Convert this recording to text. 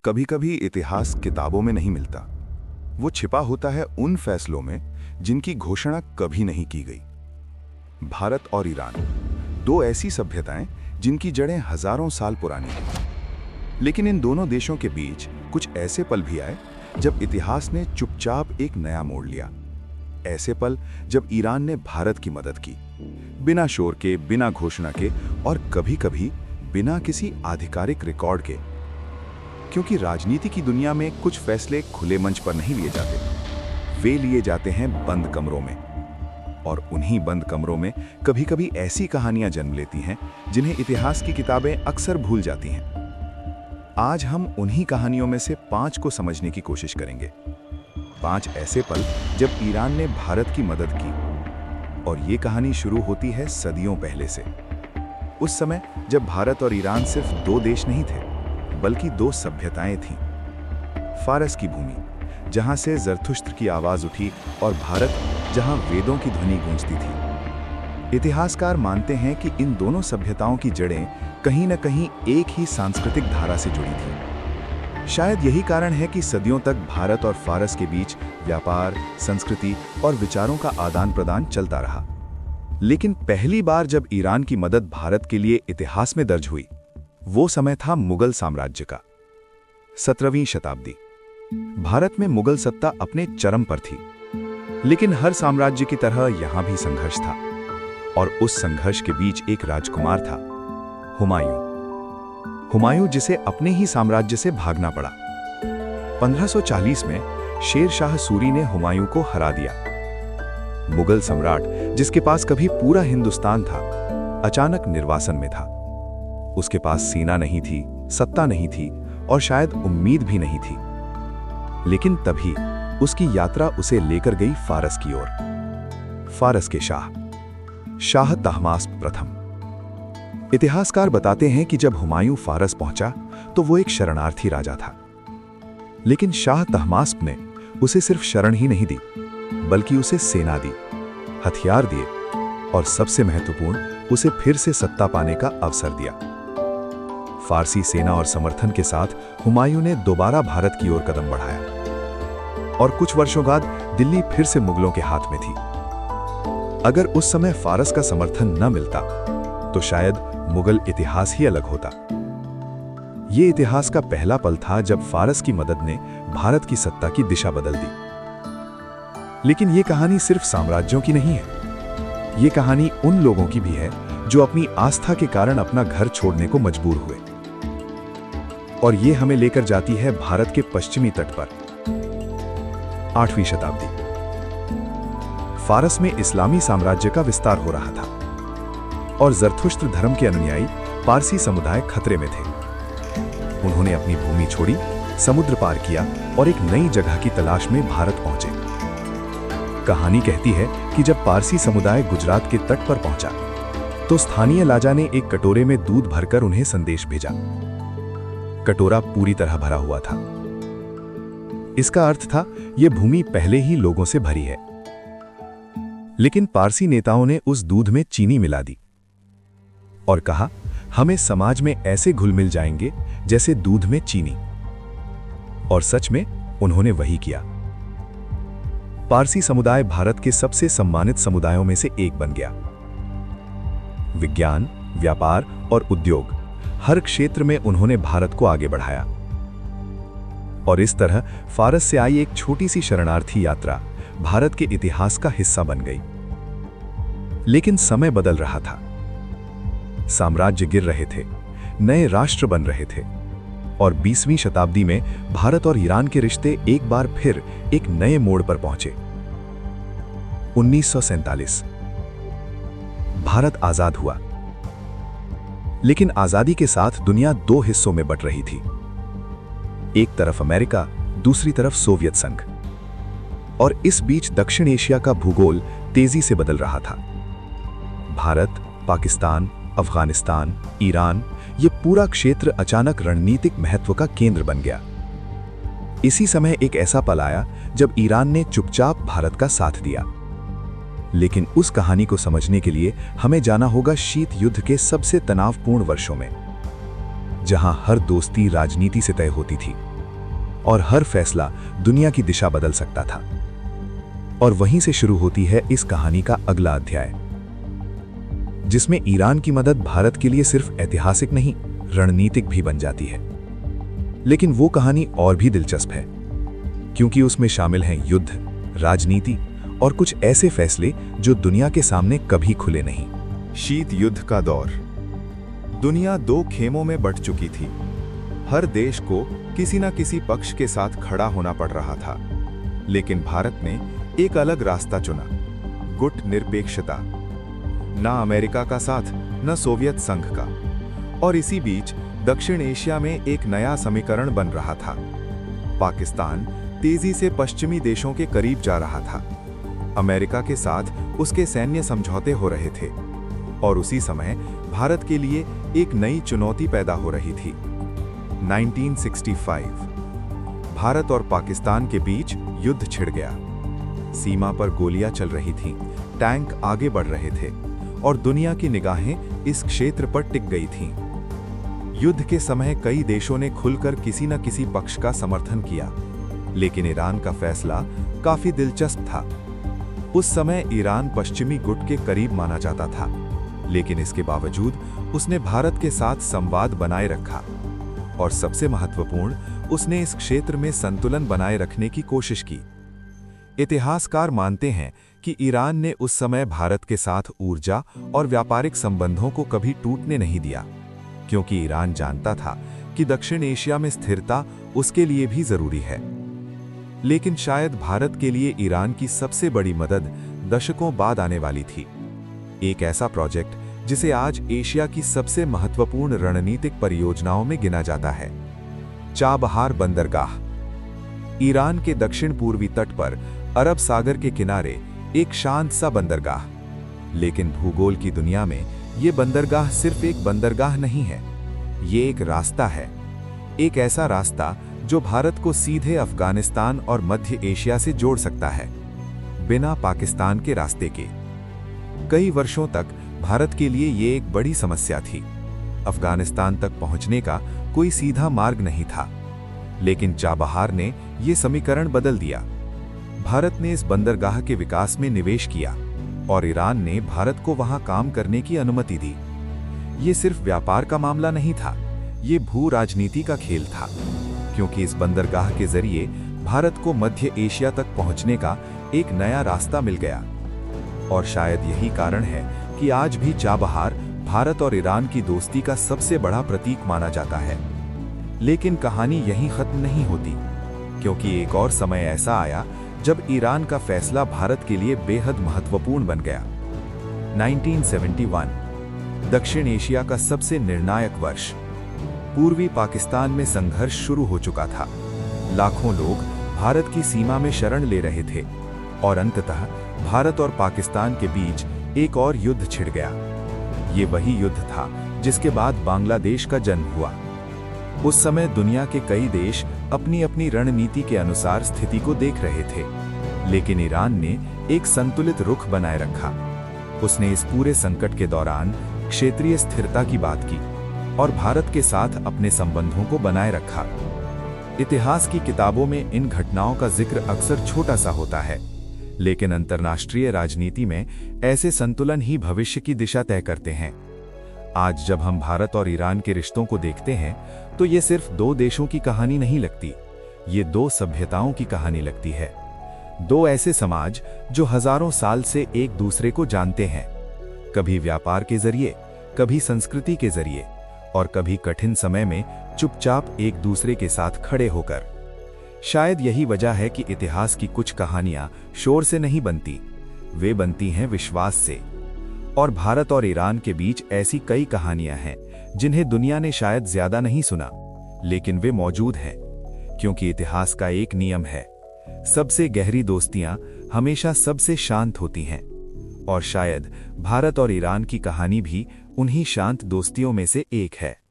कभी कभी इतिहास किताबों में नहीं मिलता। वो छिपा होता है उन फैसलों में जिनकी घोषणा कभी नहीं की गई। भारत और ईरान, दो ऐसी सभ्यताएं जिनकी जड़ें हजारों साल पुरानी हैं। लेकिन इन दोनों देशों के बीच कुछ ऐसे पल भी आए जब इतिहास ने चुपचाप एक नया मोड़ लिया। ऐसे पल जब ईरान ने भारत की मदद की, बिना शोर के, बिना घोषणा के और कभी-कभी बिना किसी आधिकारिक रिकॉर्ड के। क्योंकि राजनीति की दुनिया में कुछ फैसले खुले मंच पर नहीं लिए जाते, वे लिए जाते हैं बंद कमरों में। और उन्हीं बंद कमरों में कभी-कभी ऐसी कहानियां जन्म लेती हैं जिन्हें इतिहास की किताबें अक्सर भूल जाती हैं। आज हम उन्हीं कहानियों में से 5 को समझने की कोशिश करेंगे। 5 ऐसे पल जब ईरान ने भारत की मदद की। और ये कहानी शुरू होती है सदियों पहले से। उस समय जब भारत और ईरान सिर्फ 2 देश नहीं थे, बल्कि 2 सभ्यताएं थीं। फारस की भूमि, जहां से ज़रथुष्ट्र की आवाज उठी, और भारत, जहां वेदों की ध्वनि गूंजती थी। इतिहासकार मानते हैं कि इन दोनों सभ्यताओं की जड़ें कहीं न कहीं एक ही सांस्कृतिक धारा से जुड़ी थीं। शायद यही कारण है कि सदियों तक भारत और फारस के बीच व्यापार, संस्कृति और विचारों का आदान प्रदान चलता रहा। लेकिन पहली बार जब ईरान की मदद भारत के लिए इतिहास में दर्ज हुई, वो समय था मुगल साम्राज्य का। 17वीं शताब्दी। भारत में मुगल सत्ता अपने चरम पर थी। लेकिन हर साम्राज्य की तरह यहां भी संघर्ष था। और उस संघर्ष के बीच एक राजकुमार था, हुमायूं। हुमायूं जिसे अपने ही साम्राज्य से भागना पड़ा। 1540 में शेर शाह सूरी ने हुमायूं को हरा दिया। मुगल सम्राट, जिसके पास कभी पूरा हिंदुस्तान था, अचानक निर्वासन में था। उसके पास सेना नहीं थी, सत्ता नहीं थी और शायद उम्मीद भी नहीं थी। लेकिन तभी उसकी यात्रा उसे लेकर गई फारस की ओर। फारस के शाह तहमास्प प्रथम। इतिहासकार बताते हैं कि जब हुमायूं फारस पहुंचा तो वो एक शरणार्थी राजा था। लेकिन शाह तहमास्प ने उसे सिर्फ शरण ही नहीं दी, बल्कि उसे सेना दी, हथियार दिए और सबसे महत्वपूर्ण, उसे फिर से सत्ता पाने का अवसर दिया। फारसी सेना और समर्थन के साथ हुमायूं ने दोबारा भारत की ओर कदम बढ़ाया। और कुछ वर्षों बाद दिल्ली फिर से मुगलों के हाथ में थी। अगर उस समय फारस का समर्थन न मिलता तो शायद मुगल इतिहास ही अलग होता। यह इतिहास का पहला पल था जब फारस की मदद ने भारत की सत्ता की दिशा बदल दी। लेकिन यह कहानी सिर्फ साम्राज्यों की नहीं है। यह कहानी उन लोगों की भी है जो अपनी आस्था के कारण अपना घर छोड़ने को मजबूर हुए। और ये हमें लेकर जाती है भारत के पश्चिमी तट पर। 8वीं शताब्दी। फारस में इस्लामी साम्राज्य का विस्तार हो रहा था और ज़रथुष्ट्र धर्म के अनुयायी पारसी समुदाय खतरे में थे। उन्होंने अपनी भूमि छोड़ी, समुद्र पार किया और एक नई जगह की तलाश में भारत पहुंचे। कहानी कहती है कि जब पारसी समुदाय गुजरात के तट पर पहुंचा तो स्थानीय लाजा ने एक कटोरे में दूध भरकर उन्हें संदेश भेजा। कटोरा पूरी तरह भरा हुआ था। इसका अर्थ था, यह भूमि पहले ही लोगों से भरी है। लेकिन पारसी नेताओं ने उस दूध में चीनी मिला दी और कहा, हमें समाज में ऐसे घुल मिल जाएंगे जैसे दूध में चीनी। और सच में उन्होंने वही किया। पारसी समुदाय भारत के सबसे सम्मानित समुदायों में से एक बन गया। विज्ञान, व्यापार और उद्योग, हर क्षेत्र में उन्होंने भारत को आगे बढ़ाया। और इस तरह फारस से आई एक छोटी सी शरणार्थी यात्रा भारत के इतिहास का हिस्सा बन गई। लेकिन समय बदल रहा था। साम्राज्य गिर रहे थे, नए राष्ट्र बन रहे थे और 20वीं शताब्दी में भारत और ईरान के रिश्ते एक बार फिर एक नए मोड़ पर पहुंचे। 1947 भारत आजाद हुआ। लेकिन आजादी के साथ दुनिया 2 हिस्सों में बट रही थी। एक तरफ अमेरिका, दूसरी तरफ सोवियत संघ। और इस बीच दक्षिण एशिया का भूगोल तेजी से बदल रहा था। भारत, पाकिस्तान, अफगानिस्तान, ईरान, ये पूरा क्षेत्र अचानक रणनीतिक महत्व का केंद्र बन गया। इसी समय एक ऐसा पल आया जब ईरान ने चुपचाप भारत का साथ दिया। लेकिन उस कहानी को समझने के लिए हमें जाना होगा शीत युद्ध के सबसे तनावपूर्ण वर्षों में, जहां हर दोस्ती राजनीति से तय होती थी। और हर फैसला दुनिया की दिशा बदल सकता था। और वहीं से शुरू होती है इस कहानी का अगला अध्याय, जिसमें ईरान की मदद भारत के लिए सिर्फ ऐतिहासिक नहीं, रणनीतिक भी बन जाती है। लेकिन वो कहानी और भी दिलचस्प है, क्योंकि उसमें शामिल हैं युद्ध, राजनीति और कुछ ऐसे फैसले जो दुनिया के सामने कभी खुले नहीं। शीत युद्ध का दौर। दुनिया दो खेमों में बंट चुकी थी। हर देश को किसी न किसी पक्ष के साथ खड़ा होना पड़ रहा था। लेकिन भारत ने एक अलग रास्ता चुना, गुट निरपेक्षता। ना अमेरिका का साथ, न सोवियत संघ का। और इसी बीच दक्षिण एशिया में एक नया समीकरण बन रहा था। पाकिस्तान तेजी से पश्चिमी देशों के करीब जा रहा था। अमेरिका के साथ उसके सैन्य समझौते हो रहे थे। और उसी समय भारत के लिए एक नई चुनौती पैदा हो रही थी। 1965 भारत और पाकिस्तान के बीच युद्ध छिड़ गया। सीमा पर गोलियां चल रही थीं, टैंक आगे बढ़ रहे थे और दुनिया की निगाहें इस क्षेत्र पर टिक गई थीं। युद्ध के समय कई देशों ने खुलकर किसी न किसी पक्ष का समर्थन किया, लेकिन ईरान का फैसला काफी दिलचस्प था। उस समय ईरान पश्चिमी गुट के करीब माना जाता था, लेकिन इसके बावजूद उसने भारत के साथ संवाद बनाए रखा और सबसे महत्वपूर्ण, उसने इस क्षेत्र में संतुलन बनाए रखने की कोशिश की। इतिहासकार मानते हैं कि ईरान ने उस समय भारत के साथ ऊर्जा और व्यापारिक संबंधों को कभी टूटने नहीं दिया, क्योंकि ईरान जानता था कि दक्षिण एशिया में स्थिरता उसके लिए भी जरूरी है। लेकिन शायद भारत के लिए ईरान की सबसे बड़ी मदद दशकों बाद आने वाली थी। एक ऐसा प्रोजेक्ट जिसे आज एशिया की सबसे महत्वपूर्ण रणनीतिक परियोजनाओं में गिना जाता है, चाबहार बंदरगाह। ईरान के दक्षिण पूर्वी तट पर अरब सागर के किनारे एक शांत सा बंदरगाह। लेकिन भूगोल की दुनिया में ये बंदरगाह सिर्फ एक बंदरगाह नहीं है, ये एक रास्ता है। एक ऐसा रास्ता जो भारत को सीधे अफगानिस्तान और मध्य एशिया से जोड़ सकता है, बिना पाकिस्तान के रास्ते के। कई वर्षों तक भारत के लिए ये एक बड़ी समस्या थी। अफगानिस्तान तक पहुंचने का कोई सीधा मार्ग नहीं था। लेकिन चाबहार ने ये समीकरण बदल दिया। भारत ने इस बंदरगाह के विकास में निवेश किया और ईरान ने भारत को वहां काम करने की अनुमति दी। ये सिर्फ व्यापार का मामला नहीं था, ये भू राजनीति का खेल था, क्योंकि इस बंदरगाह के जरिए भारत को मध्य एशिया तक पहुंचने का एक नया रास्ता मिल गया। और शायद यही कारण है कि आज भी चाबहार भारत और ईरान की दोस्ती का सबसे बड़ा प्रतीक माना जाता है। लेकिन कहानी यहीं खत्म नहीं होती, क्योंकि एक और समय ऐसा आया जब ईरान का फैसला भारत के लिए बेहद महत्वपूर्ण बन गया। 1971 दक्षिण एशिया का सबसे निर्णायक वर्ष। पूर्वी पाकिस्तान में संघर्ष शुरू हो चुका था। लाखों लोग भारत की सीमा में शरण ले रहे थे और अंततः भारत और पाकिस्तान के बीच एक और युद्ध छिड़ गया। ये वही युद्ध था जिसके बाद बांग्लादेश का जन्म हुआ। उस समय दुनिया के कई देश अपनी अपनी रणनीति के अनुसार स्थिति को देख रहे थे, लेकिन ईरान ने एक संतुलित रुख बनाए रखा। उसने इस पूरे संकट के दौरान क्षेत्रीय स्थिरता की बात की और भारत के साथ अपने संबंधों को बनाए रखा। इतिहास की किताबों में इन घटनाओं का जिक्र अक्सर छोटा सा होता है, लेकिन अंतर्राष्ट्रीय राजनीति में ऐसे संतुलन ही भविष्य की दिशा तय करते हैं। आज जब हम भारत और ईरान के रिश्तों को देखते हैं, तो ये सिर्फ दो देशों की कहानी नहीं लगती, ये दो सभ्यताओं की कहानी लगती है। दो ऐसे समाज जो हजारों साल से एक दूसरे को जानते हैं, कभी व्यापार के जरिए, कभी संस्कृति के जरिए और कभी कठिन समय में चुपचाप एक दूसरे के साथ खड़े होकर। शायद यही वजह है कि इतिहास की कुछ कहानियां शोर से नहीं बनती, वे बनती हैं विश्वास से। और भारत और ईरान के बीच ऐसी कई कहानियां हैं जिन्हें दुनिया ने शायद ज्यादा नहीं सुना, लेकिन वे मौजूद हैं, क्योंकि इतिहास का एक नियम है, सबसे गहरी दोस्तियां हमेशा सबसे शांत होती हैं। और शायद भारत और ईरान की कहानी भी उन्हीं शांत दोस्तियों में से एक है।